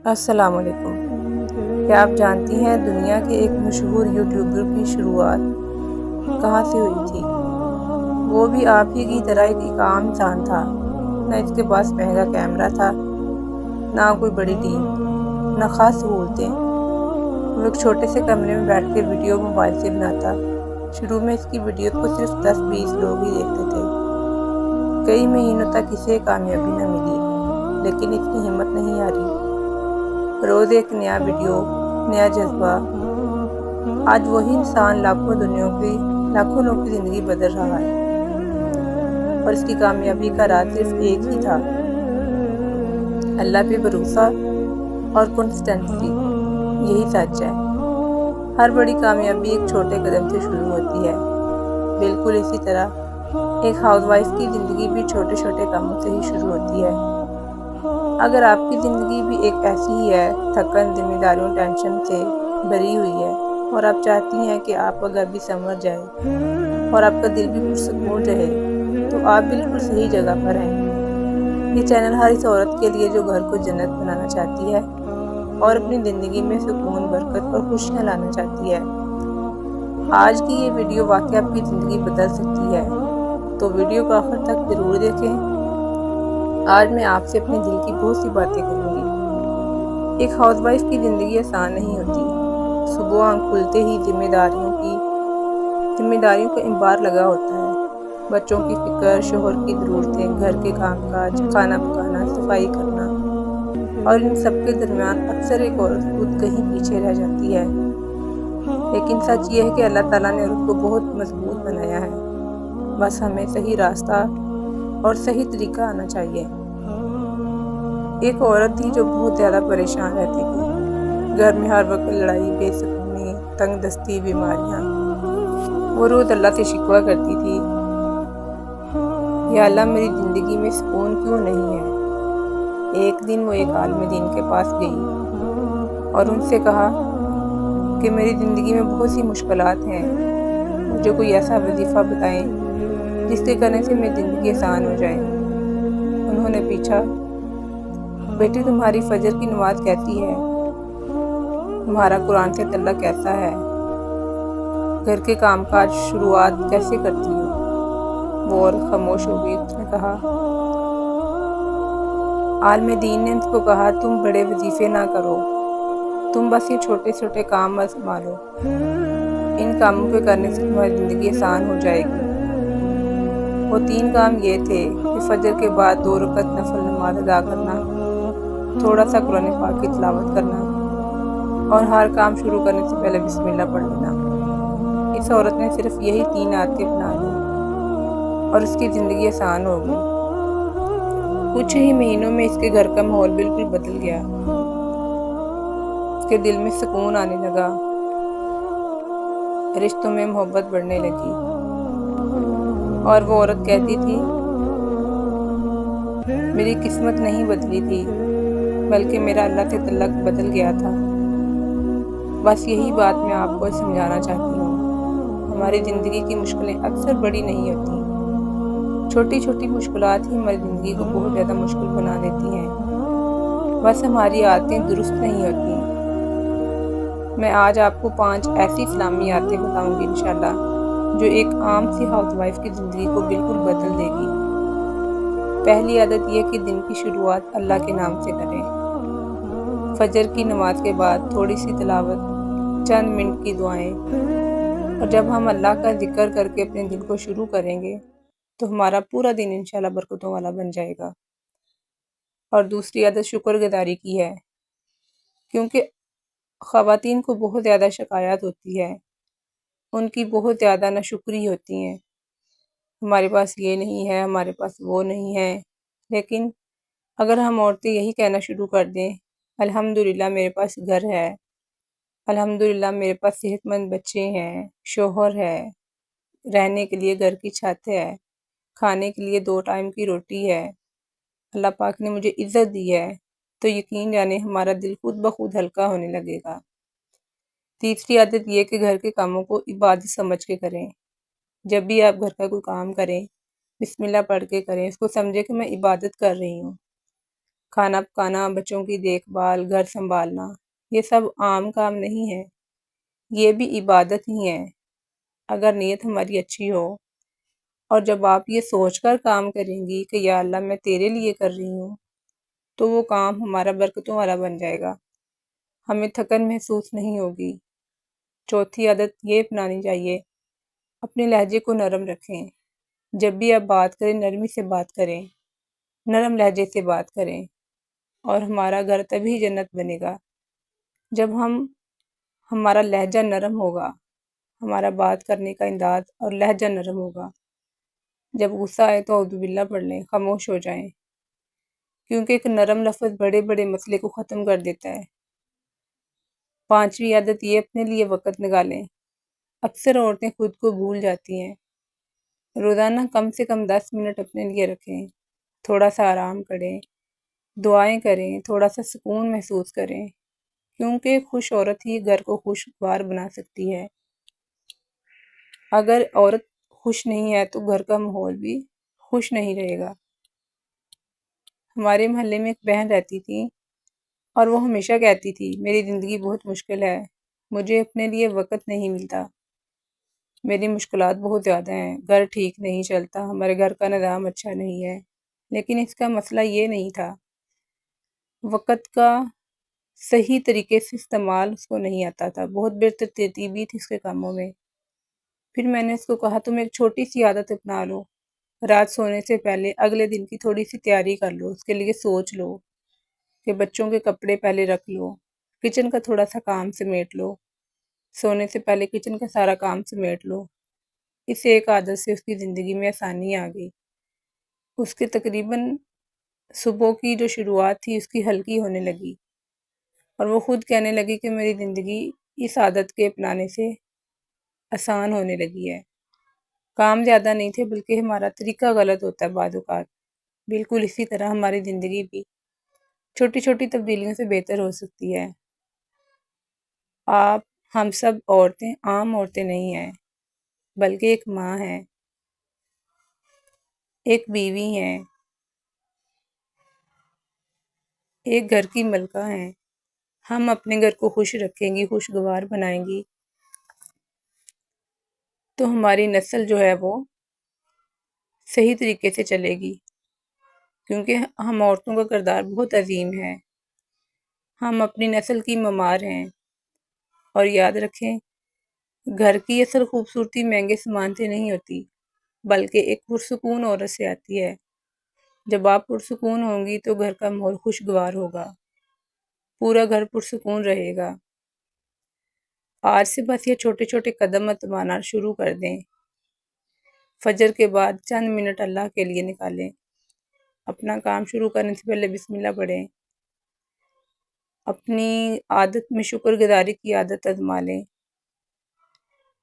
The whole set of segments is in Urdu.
السلام علیکم۔ کیا آپ جانتی ہیں دنیا کے ایک مشہور یوٹیوبر کی شروعات کہاں سے ہوئی تھی؟ وہ بھی آپ ہی کی طرح ایک عام انسان تھا۔ نہ اس کے پاس مہنگا کیمرہ تھا، نہ کوئی بڑی ٹیم، نہ خاص سہولتیں۔ وہ ایک چھوٹے سے کمرے میں بیٹھ کے ویڈیو موبائل سے بناتا۔ شروع میں اس کی ویڈیو کو صرف 10-20 لوگ ہی دیکھتے تھے۔ کئی مہینوں تک اسے کامیابی نہ ملی، لیکن اس کی ہمت نہیں ہاری۔ روز ایک نیا ویڈیو، نیا جذبہ۔ آج وہی انسان لاکھوں لوگوں کی زندگی بدل رہا ہے، اور اس کی کامیابی کا راز صرف ایک ہی تھا: اللہ پہ بھروسہ اور کنسسٹنسی۔ یہی سچ ہے، ہر بڑی کامیابی ایک چھوٹے قدم سے شروع ہوتی ہے۔ بالکل اسی طرح ایک ہاؤس وائف کی زندگی بھی چھوٹے چھوٹے کاموں سے ہی شروع ہوتی ہے۔ اگر آپ کی زندگی بھی ایک ایسی ہی ہے، تھکن، ذمہ داریوں، ٹینشن سے بھری ہوئی ہے، اور آپ چاہتی ہیں کہ آپ کا گھر بھی سنور جائے اور آپ کا دل بھی پرسکون رہے، تو آپ بالکل صحیح جگہ پر ہیں۔ یہ چینل ہر اس عورت کے لیے جو گھر کو جنت بنانا چاہتی ہے اور اپنی زندگی میں سکون، برکت اور خوشیاں لانا چاہتی ہے۔ آج کی یہ ویڈیو واقعی آپ کی زندگی بدل سکتی ہے، تو ویڈیو کو آخر تک ضرور دیکھیں۔ آج میں آپ سے اپنے دل کی بہت سی باتیں کروں گی۔ ایک ہاؤس وائف کی زندگی آسان نہیں ہوتی۔ صبح آنکھ کھلتے ہی ذمہ داریوں کا انبار لگا ہوتا ہے۔ بچوں کی فکر، شوہر کی ضرورتیں، گھر کے کام کاج، کھانا پکانا، صفائی کرنا، اور ان سب کے درمیان اکثر ایک عورت خود کہیں پیچھے رہ جاتی ہے۔ لیکن سچ یہ ہے کہ اللہ تعالیٰ نے عورت کو بہت مضبوط بنایا ہے۔ بس ہمیں صحیح راستہ اور صحیح طریقہ آنا چاہیے۔ ایک عورت تھی جو بہت زیادہ پریشان رہتی تھی۔ گھر میں ہر وقت لڑائی، بے سکونی، تنگ دستی، بیماریاں۔ وہ روز اللہ سے شکوہ کرتی تھی: یا اللہ، میری زندگی میں سکون کیوں نہیں ہے؟ ایک دن وہ ایک عالم دین کے پاس گئی اور ان سے کہا کہ میری زندگی میں بہت سی مشکلات ہیں، مجھے کوئی ایسا وظیفہ بتائیں جس کے کرنے سے میری زندگی آسان ہو جائے۔ انہوں نے پوچھا: بیٹی، تمہاری فجر کی نماز کیسی ہے؟ تمہارا قرآن سے تعلق کیسا ہے؟ گھر کے کام کاج شروعات کیسے کرتی ہو؟ وہ عورت خاموش ہو گئی۔ اس نے کہا، عالم دین نے اس کو کہا، تم بڑے وظیفے نہ کرو، تم بس یہ چھوٹے چھوٹے کام سنبھالو۔ ان کاموں کے کرنے سے تمہاری زندگی آسان ہو جائے گی۔ وہ 3 کام یہ تھے کہ فجر کے بعد 2 رکعت نفل نماز ادا کرنا، تھوڑا سا قرآن پاک کی تلاوت کرنا، اور ہر کام شروع کرنے سے پہلے بسم اللہ پڑھ لینا۔ اس عورت نے صرف یہی 3 عادتیں اپنا لیں اور اس کی زندگی آسان ہو گئی۔ کچھ ہی مہینوں میں اس کے گھر کا ماحول بالکل بدل گیا۔ اس کے دل میں سکون آنے لگا، رشتوں میں محبت بڑھنے لگی، اور وہ عورت کہتی تھی، میری قسمت نہیں بدلی تھی، بلکہ میرا اللہ سے تعلق بدل گیا تھا۔ بس یہی بات میں آپ کو سمجھانا چاہتی ہوں۔ ہماری زندگی کی مشکلیں اکثر بڑی نہیں ہوتی، چھوٹی چھوٹی مشکلات ہی ہماری زندگی کو بہت زیادہ مشکل بنا دیتی ہیں۔ بس ہماری عادتیں درست نہیں ہوتی۔ میں آج آپ کو 5 ایسی اسلامی عادتیں بتاؤں گی انشاءاللہ، جو ایک عام سی ہاؤس وائف کی زندگی کو بالکل بدل دے گی۔ پہلی عادت یہ کہ دن کی شروعات اللہ کے نام سے کریں۔ فجر کی نماز کے بعد تھوڑی سی تلاوت، چند منٹ کی دعائیں، اور جب ہم اللہ کا ذکر کر کے اپنے دن کو شروع کریں گے تو ہمارا پورا دن انشاءاللہ برکتوں والا بن جائے گا۔ اور دوسری عادت شکر گزاری کی ہے، کیونکہ خواتین کو بہت زیادہ شکایات ہوتی ہے، ان کی بہت زیادہ ناشکری ہوتی ہیں، ہمارے پاس یہ نہیں ہے، ہمارے پاس وہ نہیں ہے۔ لیکن اگر ہم عورتیں یہی کہنا شروع کر دیں، الحمدللہ میرے پاس گھر ہے، الحمدللہ میرے پاس صحت مند بچے ہیں، شوہر ہے، رہنے کے لیے گھر کی چھت ہے، کھانے کے لیے 2 ٹائم کی روٹی ہے، اللہ پاک نے مجھے عزت دی ہے، تو یقین جانے ہمارا دل خود بخود ہلکا ہونے لگے گا۔ تیسری عادت یہ کہ گھر کے کاموں کو عبادت سمجھ کے کریں۔ جب بھی آپ گھر کا کوئی کام کریں، بسم اللہ پڑھ کے کریں، اس کو سمجھے کہ میں عبادت کر رہی ہوں۔ کھانا پکانا، بچوں کی دیکھ بھال، گھر سنبھالنا، یہ سب عام کام نہیں ہے، یہ بھی عبادت ہی ہے اگر نیت ہماری اچھی ہو۔ اور جب آپ یہ سوچ کر کام کریں گی کہ یا اللہ میں تیرے لیے کر رہی ہوں، تو وہ کام ہمارا برکتوں والا بن جائے گا، ہمیں تھکن محسوس نہیں ہوگی۔ چوتھی عادت یہ اپنانی چاہیے، اپنے لہجے کو نرم رکھیں۔ جب بھی آپ بات کریں نرمی سے بات کریں، نرم لہجے سے بات کریں، اور ہمارا گھر تبھی جنت بنے گا جب ہمارا لہجہ نرم ہوگا، ہمارا بات کرنے کا انداز اور لہجہ نرم ہوگا۔ جب غصہ آئے تو اعوذ باللہ پڑھ لیں، خاموش ہو جائیں، کیونکہ ایک نرم لفظ بڑے بڑے مسئلے کو ختم کر دیتا ہے۔ پانچویں عادت یہ، اپنے لیے وقت نکالیں۔ اکثر عورتیں خود کو بھول جاتی ہیں۔ روزانہ کم سے کم 10 منٹ اپنے لیے رکھیں، تھوڑا سا آرام کریں، دعائیں کریں، تھوڑا سا سکون محسوس کریں، کیونکہ خوش عورت ہی گھر کو خوشگوار بنا سکتی ہے۔ اگر عورت خوش نہیں ہے تو گھر کا ماحول بھی خوش نہیں رہے گا۔ ہمارے محلے میں ایک بہن رہتی تھی اور وہ ہمیشہ کہتی تھی میری زندگی بہت مشکل ہے، مجھے اپنے لیے وقت نہیں ملتا، میری مشکلات بہت زیادہ ہیں، گھر ٹھیک نہیں چلتا، ہمارے گھر کا نظام اچھا نہیں ہے۔ لیکن اس کا مسئلہ یہ نہیں تھا، وقت کا صحیح طریقے سے استعمال اس کو نہیں آتا تھا، بہت بے ترتیبی تھی اس کے کاموں میں۔ پھر میں نے اس کو کہا تم ایک چھوٹی سی عادت اپنا لو، رات سونے سے پہلے اگلے دن کی تھوڑی سی تیاری کر لو، اس کے لیے سوچ لو کہ بچوں کے کپڑے پہلے رکھ لو، کچن کا تھوڑا سا کام سمیٹ لو، سونے سے پہلے کچن کا سارا کام سمیٹ لو۔ اس ایک عادت سے اس کی زندگی میں آسانی آ گئی، اس کے تقریباً صبح کی جو شروعات تھی اس کی ہلکی ہونے لگی، اور وہ خود کہنے لگی کہ میری زندگی اس عادت کے اپنانے سے آسان ہونے لگی ہے۔ کام زیادہ نہیں تھے، بلکہ ہمارا طریقہ غلط ہوتا ہے بعض اوقات۔ بالکل اسی طرح ہماری زندگی بھی چھوٹی چھوٹی تبدیلیوں سے بہتر ہو سکتی ہے۔ ہم سب عورتیں عام عورتیں نہیں ہیں، بلکہ ایک ماں ہیں، ایک بیوی ہیں، ایک گھر کی ملکہ ہیں۔ ہم اپنے گھر کو خوش رکھیں گی، خوشگوار بنائیں گی، تو ہماری نسل جو ہے وہ صحیح طریقے سے چلے گی، کیونکہ ہم عورتوں کا کردار بہت عظیم ہے۔ ہم اپنی نسل کی معمار ہیں، اور یاد رکھیں گھر کی اصل خوبصورتی مہنگے سامان سے نہیں ہوتی، بلکہ ایک پرسکون عورت سے آتی ہے۔ جب آپ پرسکون ہوں گی تو گھر کا ماحول خوشگوار ہوگا، پورا گھر پرسکون رہے گا۔ آج سے بس یہ چھوٹے چھوٹے قدم اٹھانا شروع کر دیں۔ فجر کے بعد چند منٹ اللہ کے لیے نکالیں، اپنا کام شروع کرنے سے پہلے بسم اللہ پڑھیں، اپنی عادت میں شکر گزاری کی عادت آزما لیں،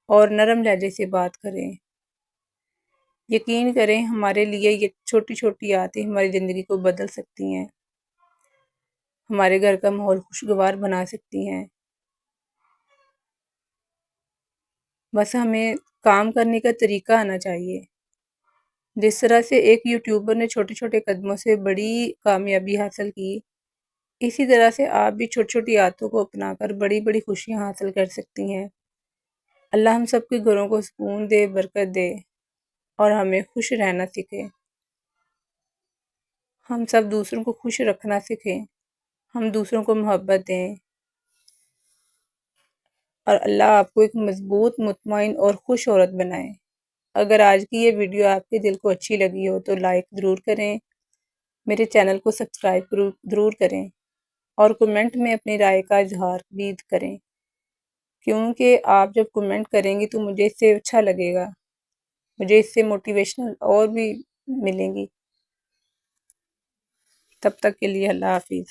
اور نرم لہجے سے بات کریں۔ یقین کریں ہمارے لیے یہ چھوٹی چھوٹی عادتیں ہماری زندگی کو بدل سکتی ہیں، ہمارے گھر کا ماحول خوشگوار بنا سکتی ہیں۔ بس ہمیں کام کرنے کا طریقہ آنا چاہیے۔ جس طرح سے ایک یوٹیوبر نے چھوٹے چھوٹے قدموں سے بڑی کامیابی حاصل کی، اسی طرح سے آپ بھی چھوٹی چھوٹی عادتوں کو اپنا کر بڑی بڑی خوشیاں حاصل کر سکتی ہیں۔ اللہ ہم سب کے گھروں کو سکون دے، برکت دے، اور ہمیں خوش رہنا سکھے۔ ہم سب دوسروں کو خوش رکھنا سیکھیں، ہم دوسروں کو محبت دیں، اور اللہ آپ کو ایک مضبوط، مطمئن اور خوش عورت بنائے۔ اگر آج کی یہ ویڈیو آپ کے دل کو اچھی لگی ہو تو لائک ضرور کریں، میرے چینل کو سبسکرائب ضرور کریں، اور کمنٹ میں اپنی رائے کا اظہار بھی کریں، کیونکہ آپ جب کمنٹ کریں گی تو مجھے اس سے اچھا لگے گا، مجھے اس سے موٹیویشنل اور بھی ملیں گی۔ تب تک کے لیے اللہ حافظ۔